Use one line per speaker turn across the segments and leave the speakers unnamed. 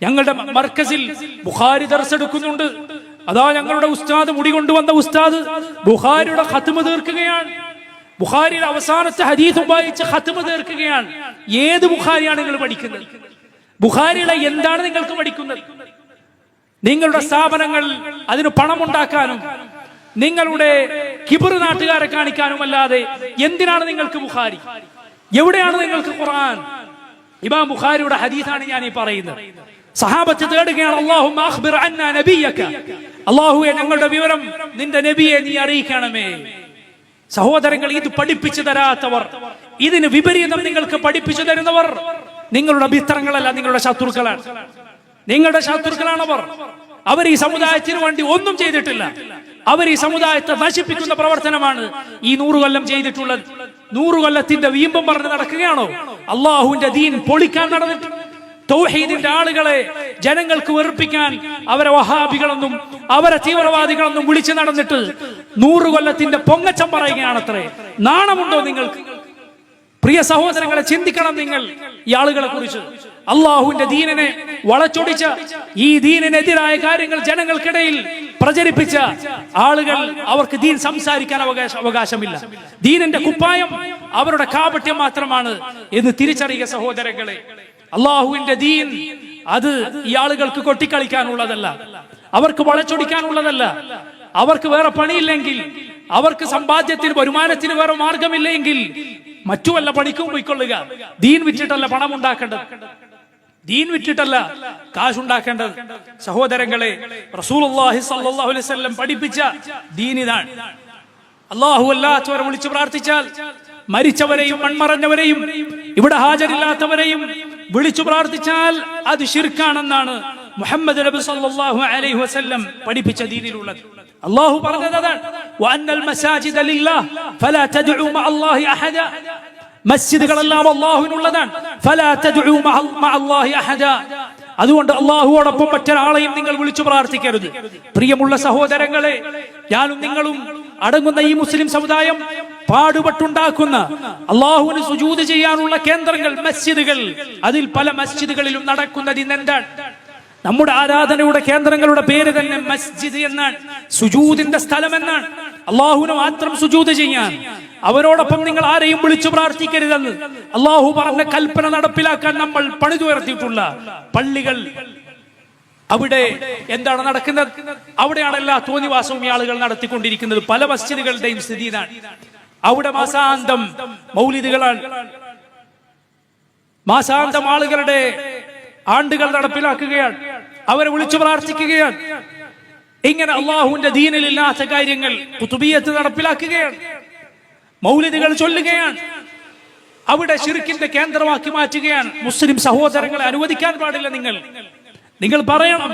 ഞങ്ങളുടെ മർക്കസിൽ ബുഖാരി ദർസ് എടുക്കുന്നുണ്ട്. അതാ ഞങ്ങളുടെ ഉസ്താദ്, മുടി കൊണ്ടുവന്ന ഉസ്താദ് ബുഖാരിയുടെ ഖത്മ് തീർക്കുകയാണ്. ബുഖാരിയുടെ അവസാനത്തെ ഹദീസ് വായിച്ച് ഖത്മ് തീർക്കുകയാണ്. ഏത് ബുഖാരിയാണ് നിങ്ങൾ പഠിക്കുന്നത്? ബുഖാരിയുടെ എന്താണ് നിങ്ങൾക്ക് പഠിക്കുന്നത്? നിങ്ങളുടെ സ്ഥാപനങ്ങൾ അതിന് പണമുണ്ടാക്കാനും നിങ്ങളുടെ കിബർ നാട്ടുകാരെ കാണിക്കാനുമല്ലാതെ എന്തിനാണ് നിങ്ങൾക്ക് ബുഖാരി? എവിടെയാണ് നിങ്ങൾക്ക് ഖുർആൻ? ഇമാം ബുഖാരിയുടെ ഹദീസാണ് ഞാൻ ഈ പറയുന്നത്. സഹാബത്ത് തേടുകയാണ്, അല്ലാഹുമ്മ അഖ്ബിർ അന്നാ നബിയക, അല്ലാഹുവേ ഞങ്ങളുടെ വിവരം നിന്റെ നബിയെ നീ അറിയിക്കണമേ. സഹോദരങ്ങൾ, ഇത് പഠിപ്പിച്ചു തരാത്തവർ, ഇതിന് വിപരീതം നിങ്ങൾക്ക് പഠിപ്പിച്ചു തരുന്നവർ നിങ്ങളുടെ മിത്രങ്ങളല്ല, നിങ്ങളുടെ ശത്രുക്കളാണ്. നിങ്ങളുടെ ശത്രുക്കളാണവർ. അവർ ഈ സമുദായത്തിന് വേണ്ടി ഒന്നും ചെയ്തിട്ടില്ല. അവർ ഈ സമുദായത്തെ നശിപ്പിക്കുന്ന പ്രവർത്തനമാണ് ഈ 100 കൊല്ലം ചെയ്തിട്ടുള്ളത്. 100 കൊല്ലത്തിന്റെ വീമ്പം പറഞ്ഞ് നടക്കുകയാണോ? അള്ളാഹുവിന്റെ ദീൻ പൊളിക്കാൻ നടന്നിട്ട് തൗഹീദിന്റെ ആളുകളെ ജനങ്ങൾക്ക് വെറുപ്പിക്കാൻ അവരെ വഹാബികളെന്നും അവരെ തീവ്രവാദികളെന്നും വിളിച്ചു നടന്നിട്ട് 100 കൊല്ലത്തിന്റെ പൊങ്ങച്ചം പറയുകയാണത്രേ. നാണമുണ്ടോ നിങ്ങൾക്ക്? പ്രിയ സഹോദരങ്ങളെ, ചിന്തിക്കണം നിങ്ങൾ ഈ ആളുകളെ കുറിച്ച്. അള്ളാഹുവിന്റെ ദീനിനെ വളച്ചൊടിച്ച, ഈ ദീനിനെതിരായ കാര്യങ്ങൾ ജനങ്ങൾക്കിടയിൽ പ്രചരിപ്പിച്ച ആളുകൾ, അവർക്ക് ദീൻ സംസാരിക്കാൻ അവകാശമില്ല. ദീനിന്റെ കുപ്പായം അവരുടെ കാപട്യം മാത്രമാണ് എന്ന് തിരിച്ചറിയുക സഹോദരങ്ങളെ. അള്ളാഹുവിന്റെ ദീൻ അത് ഈ ആളുകൾക്ക് കൊട്ടിക്കളിക്കാനുള്ളതല്ല, അവർക്ക് വളച്ചൊടിക്കാനുള്ളതല്ല. അവർക്ക് വേറെ പണിയില്ലെങ്കിൽ, അവർക്ക് സമ്പാദ്യത്തിന് വരുമാനത്തിന് വേറെ മാർഗമില്ലെങ്കിൽ മറ്റു വല്ല പണിക്കും പോയിക്കൊള്ളുക. ദീൻ വിറ്റിട്ടല്ല പണം ഉണ്ടാക്കേണ്ടത്, ദീൻ വിറ്റിട്ടല്ല കാശുണ്ടാക്കേണ്ടത്. സഹോദരങ്ങളെ, റസൂലുള്ളാഹി സ്വല്ലല്ലാഹു അലൈഹി വസല്ലം പഠിപ്പിച്ച ദീൻ ഇതാണ്. അല്ലാഹു അല്ലാത്തവരെ വിളിച്ചു പ്രാർത്ഥിച്ചാൽ, മരിച്ചവരെയും മൺമറഞ്ഞവരെയും ഇവിടെ ഹാജരില്ലാത്തവരെയും വിളിച്ചു പ്രാർത്ഥിച്ചാൽ അത് ശിർക്കാണെന്നാണ് മുഹമ്മദ് നബി സല്ലല്ലാഹു അലൈഹി വസല്ലം പഠിപ്പിച്ച ദീനിലുള്ളത്. അല്ലാഹു പറഞ്ഞത് അതാണ്, വഅന്നൽ മസാജിദ ലില്ലാഹ് ഫലാ തദ്ഉ മഅല്ലാഹി അഹദ. മസ്ജിദുകളെല്ലാം അല്ലാഹുവിനുള്ളതാണ്. ഫലാ തദ്ഉ മഅല്ലാഹി അഹദ. അതുകൊണ്ട് അല്ലാഹുവോടൊപ്പം മറ്റൊരാളെയും നിങ്ങൾ വിളിച്ചു പ്രാർത്ഥിക്കരുത്. പ്രിയമുള്ള സഹോദരങ്ങളെ, ഞാനും നിങ്ങളും അടങ്ങുന്ന ഈ മുസ്ലിം സമുദായം പാടുപെട്ടുണ്ടാക്കുന്ന അല്ലാഹുവിന് സുജൂദ് ചെയ്യാനുള്ള കേന്ദ്രങ്ങൾ, മസ്ജിദുകൾ, അതിൽ പല മസ്ജിദുകളിലും നടക്കുന്നത് ഇന്നെന്താണ്? നമ്മുടെ ആരാധനയുടെ കേന്ദ്രങ്ങളുടെ പേര് തന്നെ മസ്ജിദ് എന്നാണ്, സുജൂദിന്റെ സ്ഥലം എന്നാണ്. അള്ളാഹുവിന് മാത്രം സുജൂദ് ചെയ്യാൻ, അവരോടൊപ്പം നിങ്ങൾ ആരെയും വിളിച്ചു പ്രാർത്ഥിക്കരുതെന്ന് അള്ളാഹു പറഞ്ഞ കൽപ്പന നടപ്പിലാക്കാൻ നമ്മൾ പണിതുയർത്തിയിട്ടുള്ള പള്ളികൾ, അവിടെ എന്താണ് നടക്കുന്നത്? അവിടെയാണ് എല്ലാ തോന്നിവാസവും ഈ ആളുകൾ നടത്തിക്കൊണ്ടിരിക്കുന്നത്. പല മസ്ജിദുകളുടെയും സ്ഥിതി ഇതാണ്. അവിടെ മാസാന്തം മൗലിദുകളാണ്, മാസാന്തം ആളുകളുടെ ആണ്ടുകൾ നടപ്പിലാക്കുകയാണ്, അവരെ വിളിച്ചു പ്രാർത്ഥിക്കുകയാണ്. ഇങ്ങനെ അള്ളാഹുവിന്റെ ദീനിലില്ലാത്ത കാര്യങ്ങൾ ഖുതുബിയ്യത്ത് നടപ്പിലാക്കുകയാണ്, മൗലിദുകൾ ചൊല്ലുകയാണ്, അവിടെ ശിർക്കിന്റെ കേന്ദ്രമാക്കി മാറ്റുകയാണ്. മുസ്ലിം സഹോദരങ്ങളെ അനുവദിക്കാൻ പാടില്ല. നിങ്ങൾ പറയണം,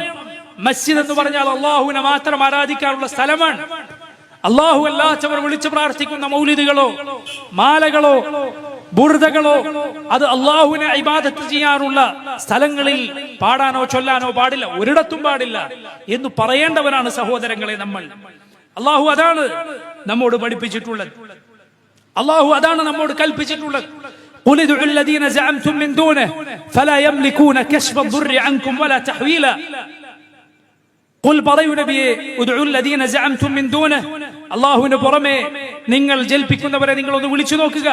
മസ്ജിദ് എന്ന് പറഞ്ഞാൽ അള്ളാഹുവിനെ മാത്രം ആരാധിക്കാനുള്ള സ്ഥലമാണ്. അള്ളാഹു അല്ലാത്തവർ വിളിച്ചു പ്രാർത്ഥിക്കുന്ന മൗലിദുകളോ മാലകളോ ബുർദകളോ അത് അള്ളാഹുവിനെ ഇബാദത്ത് ചെയ്യാനുള്ള സ്ഥലങ്ങളിൽ പാടാനോ ചൊല്ലാനോ പാടില്ല, ഒരിടത്തും പാടില്ല എന്ന് പറയേണ്ടവരാണ് സഹോദരങ്ങളെ നമ്മൾ. അള്ളാഹു അതാണ് നമ്മോട് പഠിപ്പിച്ചിട്ടുള്ളത്, അള്ളാഹു അതാണ് നമ്മോട് കൽപ്പിച്ചിട്ടുള്ളത്. قل ادعوا الذين زعمتم من دونه فلا يملكون كشف الضر عنكم ولا تحويلا. قل പറയൂ നബിയേ, ഉദ്ഉ الذين زعمتم من دونه, അല്ലാഹുവിന് പുറമെ നിങ്ങൾ ജൽപ്പിക്കുന്നവരെ നിങ്ങൾ ഒന്ന് വിളിച്ചു നോക്കുക.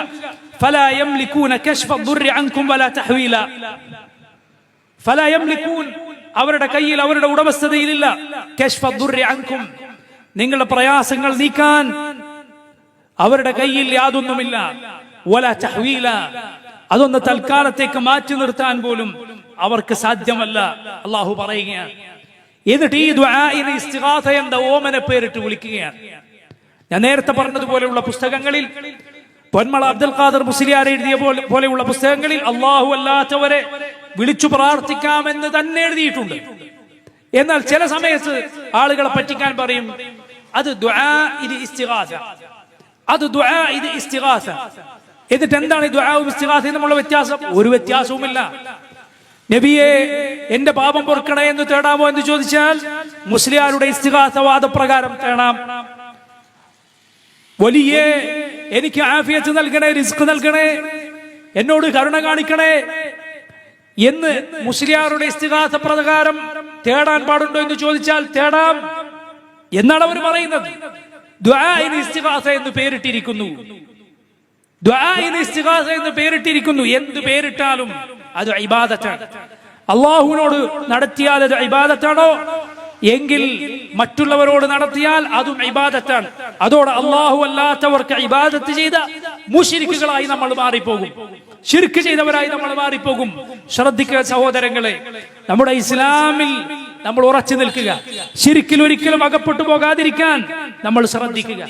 فلا يملكون كشف الضر عنكم ولا تحويلا. فلا يملكون, അവരുടെ കയ്യിൽ അവരുടെ ഉടമസ്ഥതയിലില്ല. كشف الضر عنكم, നിങ്ങളുടെ പ്രയാസങ്ങൾ നീക്കാൻ അവരുടെ കയ്യിൽ യാതൊന്നുമില്ല. ولا تحويلا, അതൊന്ന് തൽക്കാലത്തേക്ക് മാറ്റി നിർത്താൻ പോലും അവർക്ക് സാധ്യമല്ല. അല്ലാഹു പറയുകയാണ്. എന്നിട്ട് ഈ ദുആഇനെ ഇസ്തിഗാസ എന്ന ഓമന പേരിട്ട് വിളിക്കുകയാണ്. ഞാൻ നേരത്തെ പറഞ്ഞതുപോലെയുള്ള പുസ്തകങ്ങളിൽ, പൊന്മള അബ്ദുൽ ഖാദർ മുസ്ലിയാർ എഴുതിയ പോലെയുള്ള പുസ്തകങ്ങളിൽ അല്ലാഹു അല്ലാത്തവരെ വിളിച്ചു പ്രാർത്ഥിക്കാമെന്ന് തന്നെ എഴുതിയിട്ടുണ്ട്. എന്നാൽ ചില സമയത്ത് ആളുകളെ പറ്റിക്കാൻ പറയും, അത് ദുആ ഇത് ഇസ്തിഗാസ, അത് ദുആ ഇത് ഇസ്തിഗാസ. എന്നിട്ട് എന്താണ് ഈ ദുആവും ഇസ്തിഗാസയും തമ്മിലുള്ള വ്യത്യാസം? ഒരു വ്യത്യാസവുമില്ല. നബിയെ എന്റെ പാപം പൊറുക്കണേ എന്ന് തേടാമോ എന്ന് ചോദിച്ചാൽ മുസ്ലിയാരുടെ ഇസ്തിഗാസ വാദപ്രകാരം തേടാം. വലിയേ എനിക്ക് ആഫിയത്ത് നൽകണേ, റിസ്ക് നൽകണേ, എന്നോട് കരുണ കാണിക്കണേ എന്ന് മുസ്ലിയാരുടെ ഇസ്തിഗാസ പ്രകാരം തേടാൻ പാടുണ്ടോ എന്ന് ചോദിച്ചാൽ തേടാം എന്നാണ് അവർ പറയുന്നത്. ദുആഇന് ഇസ്തിഗാസ എന്ന് പേരിട്ടിരിക്കുന്നു. ദുആഇന് ഇസ്തിഗാസ എന്ന് പേരിട്ടിരിക്കുന്നു. എന്ത് പേരിട്ടാലും അത് ഇബാദത്താണ്. അള്ളാഹുവിനോട് നടത്തിയാൽ അത് ഇബാദത്താണോ എങ്കിൽ മറ്റുള്ളവരോട് നടത്തിയാൽ അതും ഇബാദത്താണ്. അതോടെ അള്ളാഹു അല്ലാത്തവർക്ക് ഇബാദത്ത് ചെയ്ത മുശ്രിക്കുകളായി നമ്മൾ മാറിപ്പോകും, ശിർക്ക് ചെയ്തവരായി നമ്മൾ മാറിപ്പോകും. ശ്രദ്ധിക്കുക സഹോദരങ്ങളെ, നമ്മുടെ ഇസ്ലാമിൽ നമ്മൾ ഉറച്ചു നിൽക്കുക, ശിർക്കിൽ ഒരിക്കലും അകപ്പെട്ടു പോകാതിരിക്കാൻ നമ്മൾ ശ്രദ്ധിക്കുക.